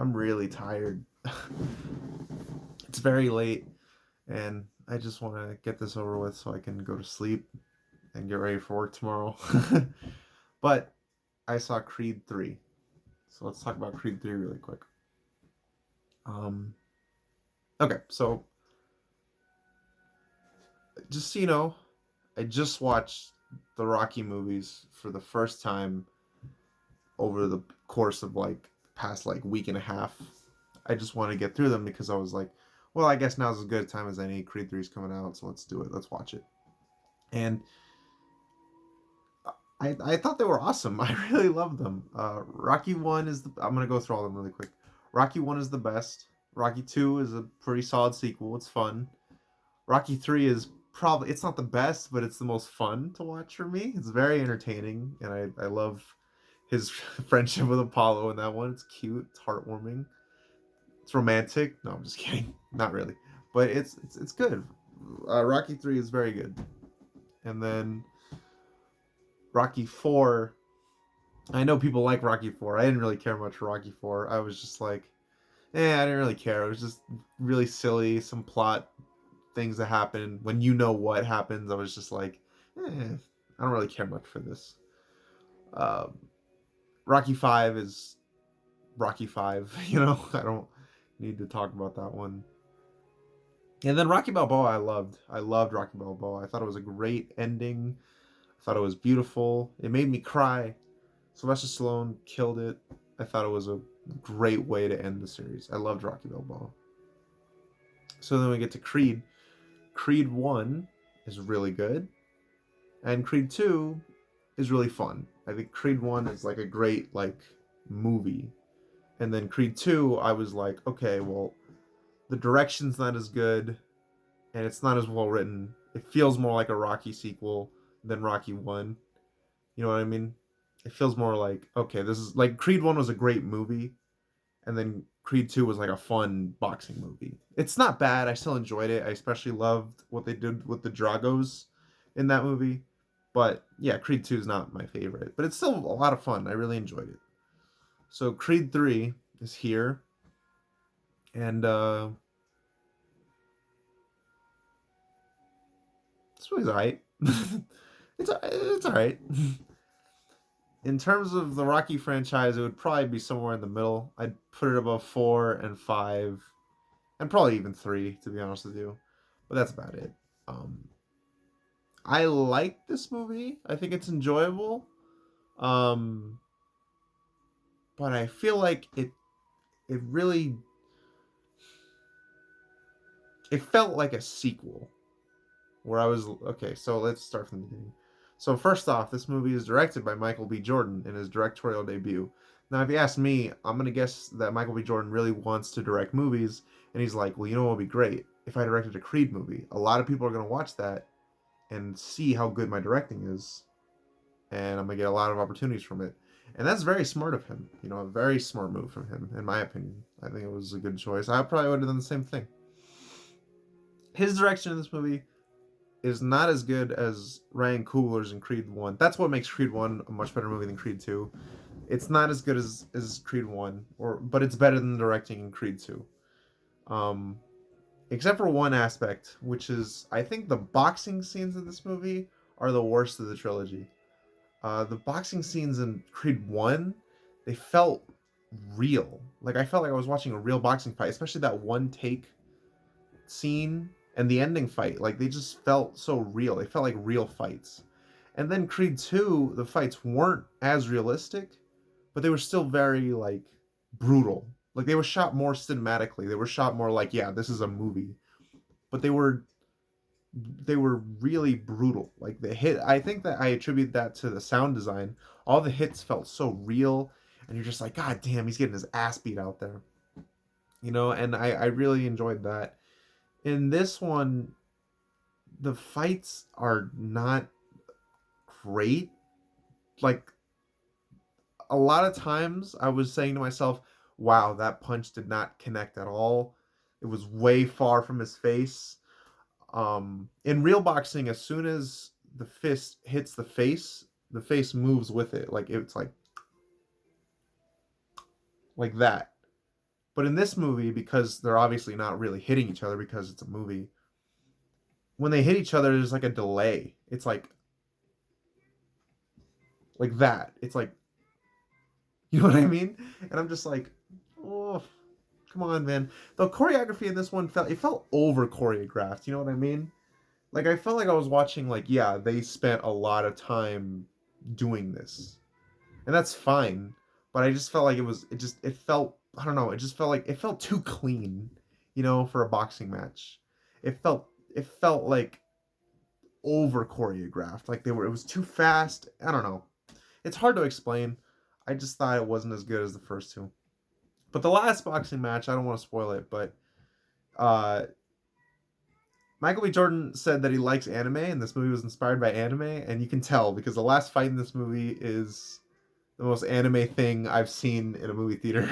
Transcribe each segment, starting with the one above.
I'm really tired. It's very late, and I just want to get this over with so I can go to sleep and get ready for work tomorrow. But I saw Creed 3. So let's talk about Creed 3 really quick. Um, okay, so just so you know, I just watched the Rocky movies for the first time over the course of like past like week and a half. I just want to get through them because I was like, well, I guess now's as good a time as any. Creed 3 is coming out, so let's do it. Let's watch it. And I thought they were awesome. I really loved them. Rocky 1 is the. I'm going to go through all of them really quick. Rocky 1 is the best. Rocky 2 is a pretty solid sequel. It's fun. Rocky 3 is probably. It's not the best, but it's the most fun to watch for me. It's very entertaining, and I love his friendship with Apollo in that one. It's cute. It's heartwarming. It's romantic. No, I'm just kidding. Not really, but it's good. Rocky 3 is very good, and then Rocky 4. I know people like Rocky 4. I didn't really care much for Rocky 4. I was just like, I didn't really care. It was just really silly. Some plot things that happen. When you know what happens, I was just like, I don't really care much for this. Um, Rocky 5 is Rocky 5. I don't need to talk about that one. And then Rocky Balboa, I loved. I loved Rocky Balboa. I thought it was a great ending. I thought it was beautiful. It made me cry. Sylvester Stallone killed it. I thought it was a great way to end the series. I loved Rocky Balboa. So then we get to Creed. Creed 1 is really good. And Creed 2 is really fun. I think Creed 1 is like a great like movie. And then Creed 2, I was like, okay, well, the direction's not as good and it's not as well written. It feels more like a Rocky sequel than Rocky 1. You know what I mean? It feels more like, okay, this is like Creed 1 was a great movie, and then Creed 2 was like a fun boxing movie. It's not bad. I still enjoyed it. I especially loved what they did with the Dragos in that movie. But yeah, Creed 2 is not my favorite, but it's still a lot of fun. I really enjoyed it. So Creed 3 is here, and this movie's alright. It's alright. In terms of the Rocky franchise, it would probably be somewhere in the middle. I'd put it above 4 and 5, and probably even 3, to be honest with you. But that's about it. Um, I like this movie. I think it's enjoyable. Um, but I feel like it really it felt like a sequel where I was okay. So let's start from the beginning. So first off, this movie is directed by Michael B. Jordan in his directorial debut. Now, if you ask me, I'm gonna guess that Michael B. Jordan really wants to direct movies, and he's like, well, you know what would be great if I directed a Creed movie. A lot of people are gonna watch that and see how good my directing is, and I'm gonna get a lot of opportunities from it. And that's very smart of him. A very smart move from him, in my opinion. I think it was a good choice. I probably would have done the same thing. His direction in this movie is not as good as Ryan Coogler's in Creed 1. That's what makes Creed 1 a much better movie than Creed 2. It's not as good as Creed 1, but it's better than directing in Creed 2. Um, except for one aspect, which is I think the boxing scenes in this movie are the worst of the trilogy. The boxing scenes in Creed 1, they felt real. Like I felt like I was watching a real boxing fight, especially that one take scene and the ending fight. Like they just felt so real. They felt like real fights. And then Creed 2, the fights weren't as realistic, but they were still very like brutal. Like they were shot more cinematically. They were shot more like, yeah, this is a movie. But they were really brutal. Like the hit, I think that I attribute that to the sound design. All the hits felt so real, and you're just like, God damn, he's getting his ass beat out there. And I really enjoyed that. In this one, the fights are not great. Like a lot of times I was saying to myself, wow, that punch did not connect at all. It was way far from his face. In real boxing, as soon as the fist hits the face moves with it. Like it's like that. But in this movie, because they're obviously not really hitting each other because it's a movie, when they hit each other, there's like a delay. It's like that. It's like, you know what I mean? And I'm just like, oh, come on, man. The choreography in this one felt over choreographed. You know what I mean? Like I felt like I was watching like, yeah, they spent a lot of time doing this, and that's fine. But I just felt like it felt, I don't know, it just felt like it felt too clean, for a boxing match. It felt like over choreographed. Like it was too fast. I don't know. It's hard to explain. I just thought it wasn't as good as the first two. But the last boxing match, I don't want to spoil it, but uh, Michael B. Jordan said that he likes anime, and this movie was inspired by anime, and you can tell because the last fight in this movie is the most anime thing I've seen in a movie theater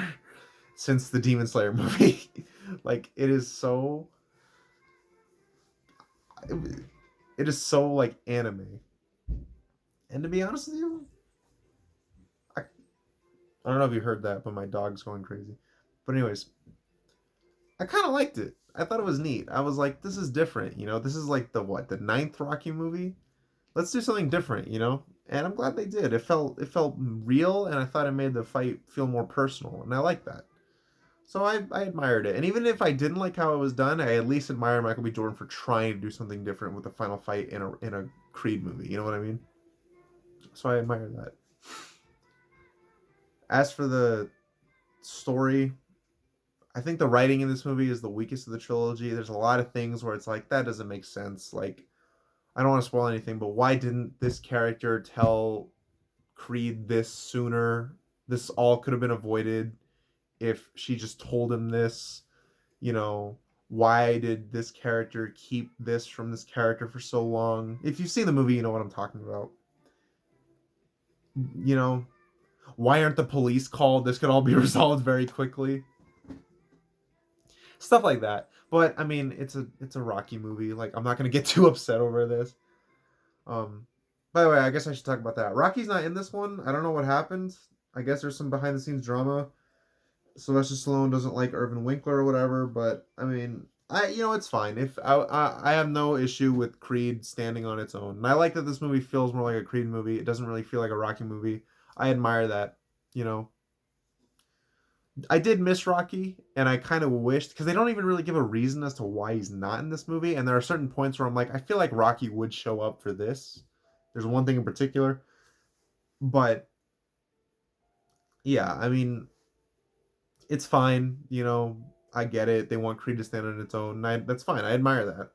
since the Demon Slayer movie. Like it is so like anime. And to be honest with you, I, I don't know if you heard that, but my dog's going crazy. But anyways, I kind of liked it. I thought it was neat. I was like, this is different. This is like the ninth Rocky movie. Let's do something different. And I'm glad they did. It felt real, and I thought it made the fight feel more personal, and I like that. So I admired it. And even if I didn't like how it was done, I at least admire Michael B. Jordan for trying to do something different with the final fight in a Creed movie. You know what I mean? So I admire that. As for the story, I think the writing in this movie is the weakest of the trilogy. There's a lot of things where it's like that doesn't make sense. Like I don't want to spoil anything, but why didn't this character tell Creed this sooner? This all could have been avoided if she just told him this. You know, why did this character keep this from this character for so long? If you've seen the movie, you know what I'm talking about. You know, why aren't the police called? This could all be resolved very quickly. Stuff like that. But I mean, it's a Rocky movie. Like I'm not gonna get too upset over this. Um, by the way, I guess I should talk about that. Rocky's not in this one. I don't know what happened. I guess there's some behind the scenes drama. Sylvester Stallone doesn't like Irvin Winkler or whatever. But I mean, it's fine. If I have no issue with Creed standing on its own, and I like that this movie feels more like a Creed movie. It doesn't really feel like a Rocky movie. I admire that. You know, I did miss Rocky, and I kind of wished because they don't even really give a reason as to why he's not in this movie. And there are certain points where I'm like, I feel like Rocky would show up for this. There's one thing in particular, but yeah, I mean, it's fine. I get it. They want Creed to stand on its own. And that's fine. I admire that,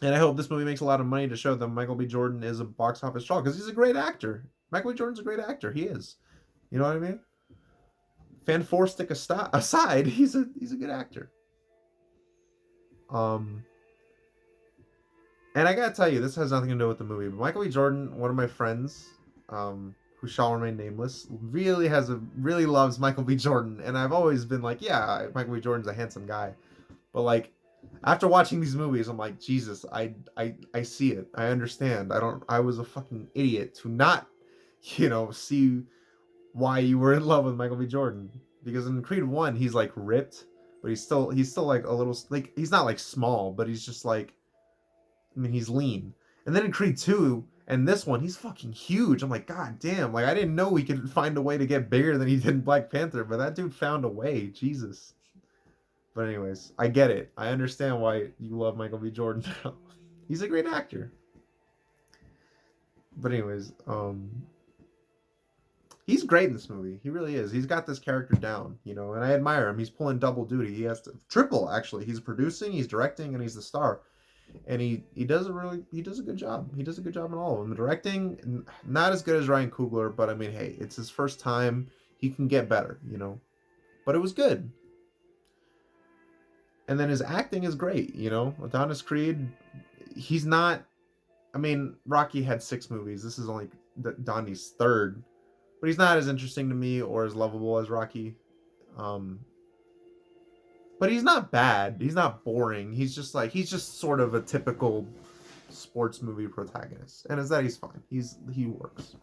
and I hope this movie makes a lot of money to show that Michael B. Jordan is a box office draw because he's a great actor. Michael B. Jordan's a great actor. He is. You know what I mean? Fan four stick aside, he's a good actor. Um, and I gotta tell you, this has nothing to do with the movie, but Michael B. Jordan, one of my friends, who shall remain nameless, really loves Michael B. Jordan, and I've always been like, yeah, Michael B. Jordan's a handsome guy, but like after watching these movies, I'm like, Jesus, I see it, I understand. I was a fucking idiot to not, see why you were in love with Michael B. Jordan, because in Creed 1 he's like ripped, but he's still like a little, like he's not like small, but he's just like, I mean, he's lean. And then in Creed 2 and this one, he's fucking huge. I'm like, God damn, like I didn't know he could find a way to get bigger than he did in Black Panther, but that dude found a way. Jesus. But anyways, I get it. I understand why you love Michael B. Jordan now. He's a great actor. But anyways, he's great in this movie. He really is. He's got this character down, and I admire him. He's pulling double duty. He has to triple actually. He's producing, he's directing, and he's the star. And he does a good job. He does a good job in all of them. Directing, not as good as Ryan Coogler, but I mean, hey, it's his first time. He can get better, But it was good. And then his acting is great, Adonis Creed, he's not. I mean, Rocky had 6 movies. This is only Donnie's third, but he's not as interesting to me or as lovable as Rocky. Um, but he's not bad. He's not boring. He's just sort of a typical sports movie protagonist. And as that, he's fine. He works.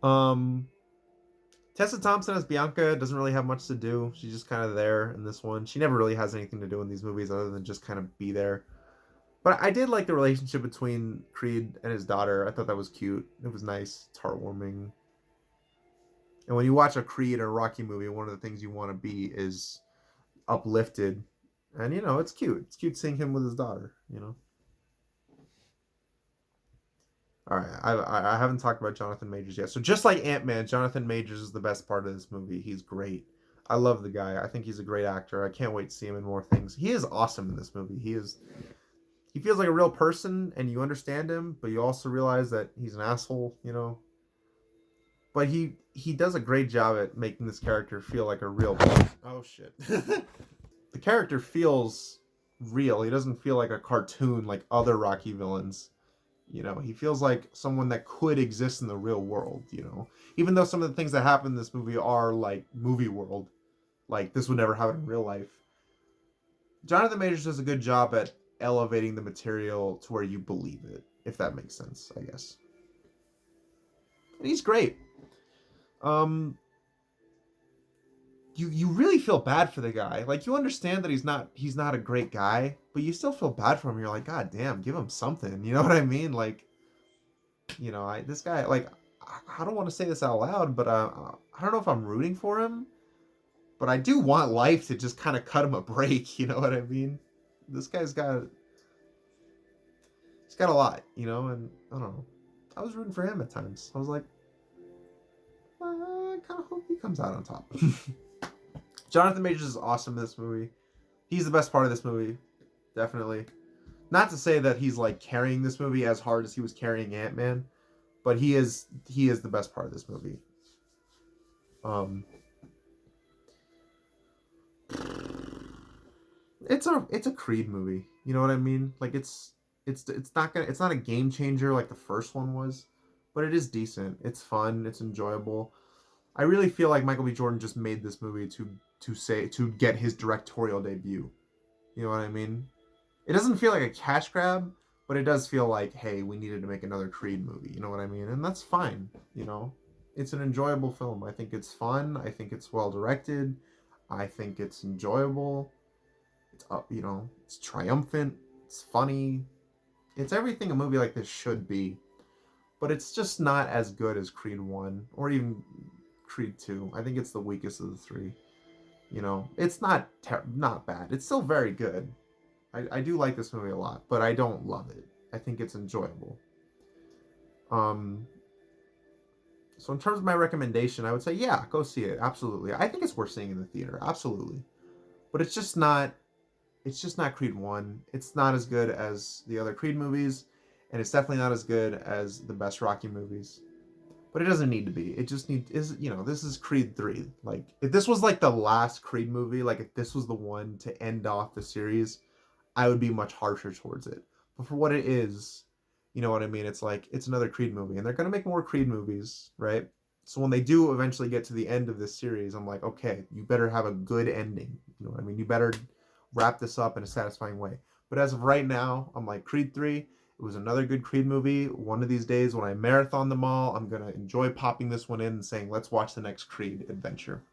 Um, Tessa Thompson as Bianca doesn't really have much to do. She's just kind of there in this one. She never really has anything to do in these movies other than just kind of be there. But I did like the relationship between Creed and his daughter. I thought that was cute. It was nice. It's heartwarming. And when you watch a Creed or a Rocky movie, one of the things you want to be is uplifted. And, it's cute. It's cute seeing him with his daughter. All right, I haven't talked about Jonathan Majors yet. So just like Ant-Man, Jonathan Majors is the best part of this movie. He's great. I love the guy. I think he's a great actor. I can't wait to see him in more things. He is awesome in this movie. He feels like a real person, and you understand him, but you also realize that he's an asshole. But he does a great job at making this character feel like a real person. Oh shit. The character feels real. He doesn't feel like a cartoon like other Rocky villains. He feels like someone that could exist in the real world. Even though some of the things that happen in this movie are like movie world, like this would never happen in real life. Jonathan Majors does a good job at elevating the material to where you believe it, if that makes sense, I guess. And he's great. You really feel bad for the guy. Like, you understand that he's not a great guy, but you still feel bad for him. You're like, God damn, give him something. You know what I mean? Like, this guy, like, I don't want to say this out loud, but I don't know if I'm rooting for him, but I do want life to just kind of cut him a break. You know what I mean? This guy's got a lot, and I don't know. I was rooting for him at times. I was like, I kind of hope he comes out on top. Jonathan Majors is awesome in this movie. He's the best part of this movie, definitely. Not to say that he's like carrying this movie as hard as he was carrying Ant-Man, but he is the best part of this movie. It's a Creed movie. You know what I mean? Like it's not a game changer like the first one was, but it is decent. It's fun. It's enjoyable. I really feel like Michael B. Jordan just made this movie to get his directorial debut. You know what I mean? It doesn't feel like a cash grab, but it does feel like, hey, we needed to make another Creed movie. You know what I mean? And that's fine. It's an enjoyable film. I think it's fun. I think it's well directed. I think it's enjoyable. It's it's triumphant. It's funny. It's everything a movie like this should be. But it's just not as good as Creed 1 or even Creed 2. I think it's the weakest of the three. It's not bad. It's still very good. I do like this movie a lot, but I don't love it. I think it's enjoyable. So in terms of my recommendation, I would say, yeah, go see it. Absolutely. I think it's worth seeing in the theater. Absolutely. But it's just not Creed 1. It's not as good as the other Creed movies, and it's definitely not as good as the best Rocky movies. But it doesn't need to be. It just this is Creed 3. Like, if this was like the last Creed movie, like if this was the one to end off the series, I would be much harsher towards it. But for what it is, you know what I mean? It's like, it's another Creed movie, and they're going to make more Creed movies, right? So when they do eventually get to the end of this series, I'm like, okay, you better have a good ending. You know what I mean? You better wrap this up in a satisfying way. But as of right now, I'm like, Creed 3, it was another good Creed movie. One of these days when I marathon them all, I'm going to enjoy popping this one in and saying, let's watch the next Creed adventure.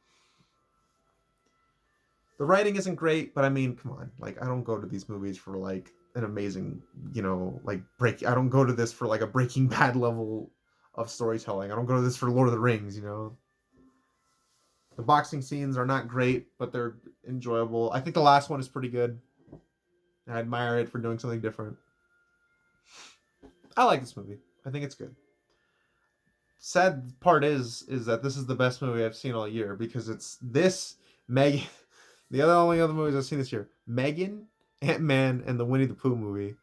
The writing isn't great, but I mean, come on. Like, I don't go to these movies for like an amazing, I don't go to this for like a Breaking Bad level of storytelling. I don't go to this for Lord of the Rings. The boxing scenes are not great, but they're enjoyable. I think the last one is pretty good. I admire it for doing something different. I like this movie. I think it's good. Sad part is that this is the best movie I've seen all year, because it's this, Megan, the only other movies I've seen this year, Megan, Ant-Man, and the Winnie the Pooh movie.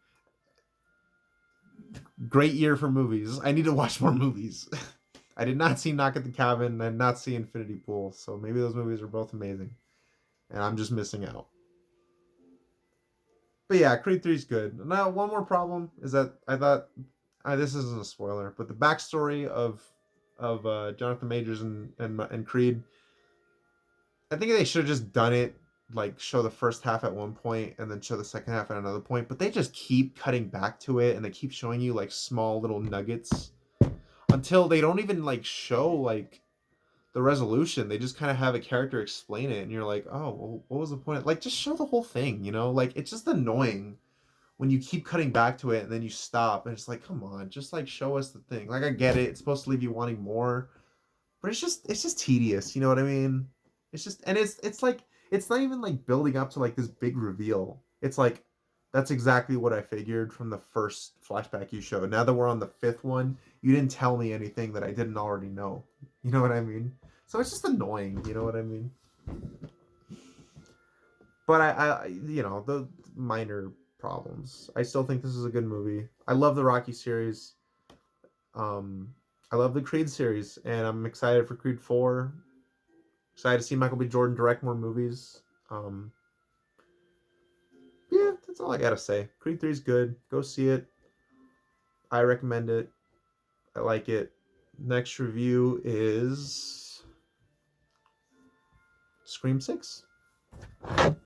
Great year for movies. I need to watch more movies. I did not see Knock at the Cabin. I did not see Infinity Pool. So maybe those movies are both amazing, and I'm just missing out. But yeah, Creed 3 is good. Now, one more problem is that I thought, this isn't a spoiler, but the backstory of Jonathan Majors and Creed, I think they should have just done it, like show the first half at one point and then show the second half at another point. But they just keep cutting back to it, and they keep showing you like small little nuggets until they don't even like show like the resolution. They just kind of have a character explain it, and you're like, oh, well, what was the point? Like, just show the whole thing, you know? Like, it's just annoying when you keep cutting back to it and then you stop, and it's like, come on, just like show us the thing. Like, I get it, it's supposed to leave you wanting more, but it's just tedious. You know what I mean? It's just, and it's like it's not even like building up to like this big reveal. It's like that's exactly what I figured from the first flashback you showed. Now that we're on the fifth one, you didn't tell me anything that I didn't already know. You know what I mean? So it's just annoying. You know what I mean? But the minor problems. I still think this is a good movie. I love the Rocky series. Um, I love the Creed series, and I'm excited for Creed 4. Excited to see Michael B. Jordan direct more movies. Um, yeah, that's all I gotta say. Creed 3 is good. Go see it. I recommend it. I like it. Next review is Scream 6.